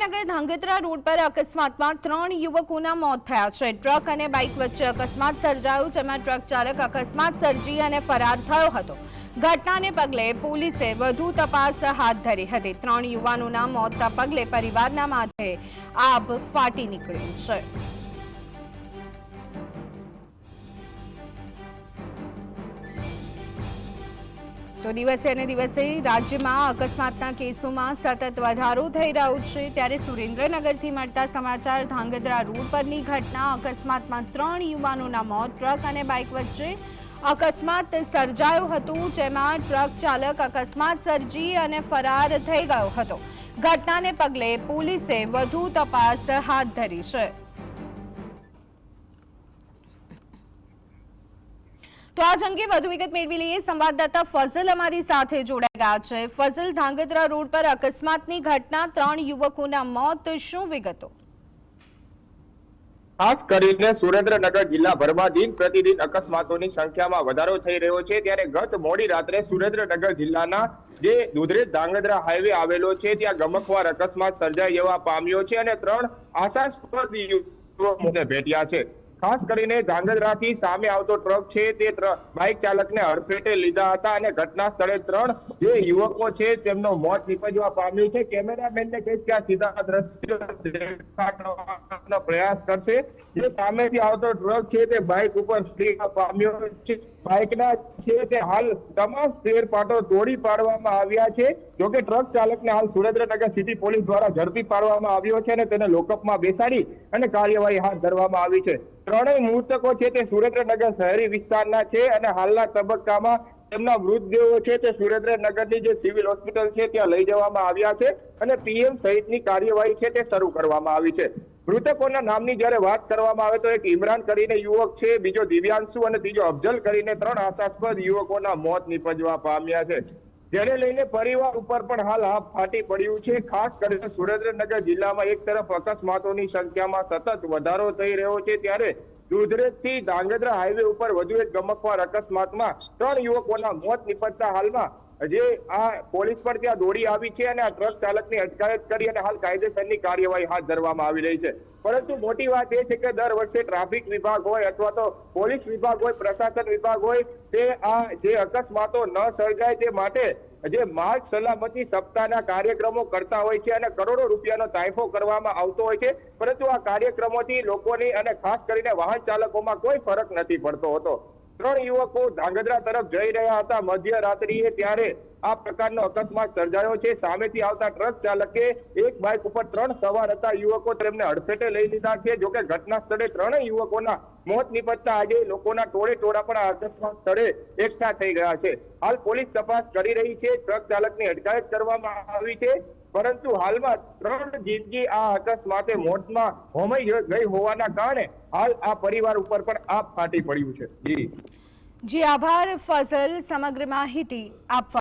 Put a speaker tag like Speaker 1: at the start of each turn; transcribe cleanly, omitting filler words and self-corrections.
Speaker 1: નગર Dhrangadhra road પર અકસ્માતમાં 3 યુવકોના મોત થયા છે। ટ્રક અને બાઇક વચ્ચે અકસ્માત સર્જાયો, જેમાં ટ્રક ચાલક અકસ્માત સર્જી અને ફરાર થયો હતો। ઘટનાને પગલે પોલીસે વધુ તપાસ હાથ ધરી હતી। 3 યુવાનોના મોતના પગલે પરિવારના માથે આભ ફાટી નીકળ્યું છે। તો દિવસે અને દિવસે રાજ્યમાં અકસ્માતના કેસોમાં સતત વધારો થઈ રહ્યો છે। ત્યારે સુરેન્દ્રનગરથી મળતા સમાચાર, ધાંગધ્રા રોડ પરની ઘટના અકસ્માતમાં 3 યુવાનોના મોત, ટ્રક અને બાઇક વચ્ચે અકસ્માત સર્જાયો હતો, જેમાં ટ્રક ચાલક અકસ્માત સર્જી અને ફરાર થઈ ગયો હતો। ઘટનાને પગલે પોલીસે વધુ તપાસ હાથ ધરી છે। તો આજ અંગે વધુ વિગત મેળવી લઈએ। સંવાદદાતા ફઝલ અમારી સાથે જોડાઈ ગયા છે। ફઝલ, ધાંગધ્રા રોડ પર અકસ્માતની ઘટના, 3 યુવકોના મોત, શું વિગતો?
Speaker 2: ખાસ કરીને સુરેન્દ્રનગર જિલ્લાભરમાં દિન પ્રતિદિન અકસ્માતોની સંખ્યામાં વધારો થઈ રહ્યો છે। ત્યારે ગત મોડી રાત્રે સુરેન્દ્રનગર જિલ્લાના જે દુધરેજ ધાંગધ્રા હાઈવે આવેલો છે, ત્યાં ગમખ્વાર અકસ્માત સર્જાઈ જવા પામ્યો છે અને 3 આશાસ્પદ યુવકોને ભેટ્યા છે। ખાસ કરીને ધાંગધ્રાથી સામે આવતો ટ્રક છે તે બાઇક ચાલકને હડફેટે લીધા હતા અને ઘટના સ્થળે 3 જે યુવકો છે તેમનો મોત નીપજવા પામ્યું છે। કેમેરામેનને કહીશ કે આ સીધા દ્રશ્યો દેખાડવાનો પ્રયાસ કરશે। જે સામેથી આવતો ટ્રક છે તે બાઇક ઉપર સ્લીપ પામ્યો છે। બાઇકના છે તે હાલ તમામ સ્પેર પાર્ટો તોડી પાડવામાં આવ્યા છે। જોકે ટ્રક ચાલકને હાલ સુરેન્દ્રનગર સિટી પોલીસ દ્વારા ઝડપી પાડવામાં આવ્યો છે અને તેને લોકઅપમાં બેસાડી અને કાર્યવાહી હાથ ધરવામાં આવી છે। 3 મૃતકો છે તે સુરેન્દ્રનગર શહેરી વિસ્તારના છે અને હાલના તબક્કામાં તેમના મૃતદેહો છે તે સુરેન્દ્રનગરની જે સિવિલ હોસ્પિટલ છે ત્યાં લઈ જવામાં આવ્યા છે અને પીએમ સહિતની કાર્યવાહી છે તે શરૂ કરવામાં આવી છે। મૃતકોના નામની જ્યારે વાત કરવામાં આવે તો એક ઇમરાન કરીને યુવક છે, બીજો દિવ્યાંશુ અને ત્રીજો અફજલ કરીને 3 આશાસ્પદ યુવકોના મોત નીપજવા પામ્યા છે। જેને લઈને પરિવાર ઉપર પણ હાલ આભ ફાટી પડ્યું છે। ખાસ કરીને સુરેન્દ્રનગર જિલ્લામાં એક તરફ અકસ્માતોની સંખ્યામાં સતત વધારો થઈ રહ્યો છે, ત્યારે દુધરેજથી ધાંગધ્રા હાઈવે ઉપર વધુ એક ગમખ્વાર અકસ્માતમાં 3 યુવકોના મોત નીપજતા હાલમાં જે આ પોલીસ પણ ત્યાં દોડી આવી છે અને આ ટ્રક ચાલકની અટકાયત કરી અને હાલ કાયદેસરની કાર્યવાહી હાથ ધરવામાં આવી રહી છે। પરંતુ મોટી વાત એ છે કે દર વર્ષે ટ્રાફિક વિભાગ હોય અથવા તો પોલીસ વિભાગ હોય, પ્રશાસન વિભાગ હોય, તે આ જે અકસ્માતો ન સર્જાય તે માટે જે માર્ગ સલામતી સપ્તાહના કાર્યક્રમો કરતા હોય છે અને કરોડો રૂપિયાનો તાઇફો કરવામાં આવતો હોય છે, પરંતુ આ કાર્યક્રમોથી લોકોની અને ખાસ કરીને વાહન ચાલકોમાં કોઈ ફરક નથી પડતો હતો। 3 યુવકો ધાંગધ્રા તરફ જઈ રહ્યા હતા મધ્યરાત્રિએ, ત્યારે આ પ્રકારનો અકસ્માત સર્જાયો છે। સામેથી આવતા ટ્રક ચાલકે એક બાઇક ઉપર 3 સવાર હતા યુવકો, તેમને હડફેટે લઈ લીધા છે। જોકે ઘટના સ્થળે 3 યુવકોના મોત નીપજતા આજે લોકોના ટોળે ટોળા પણ આ અકસ્માત સ્થળે એકઠા થઈ ગયા છે। હાલ પોલીસ તપાસ કરી રહી છે, ટ્રક ચાલકની અટકાયત કરવામાં આવી છે, પરંતુ હાલમાં 3 જિંદગી આ અકસ્માતે મોતમાં હોમાઈ ગઈ હોવાના કારણે હાલ આ પરિવાર ઉપર પણ આભ ફાટી પડ્યું છે।
Speaker 1: જી આભાર ફઝલ, સમગ્ર માહિતી આપવા।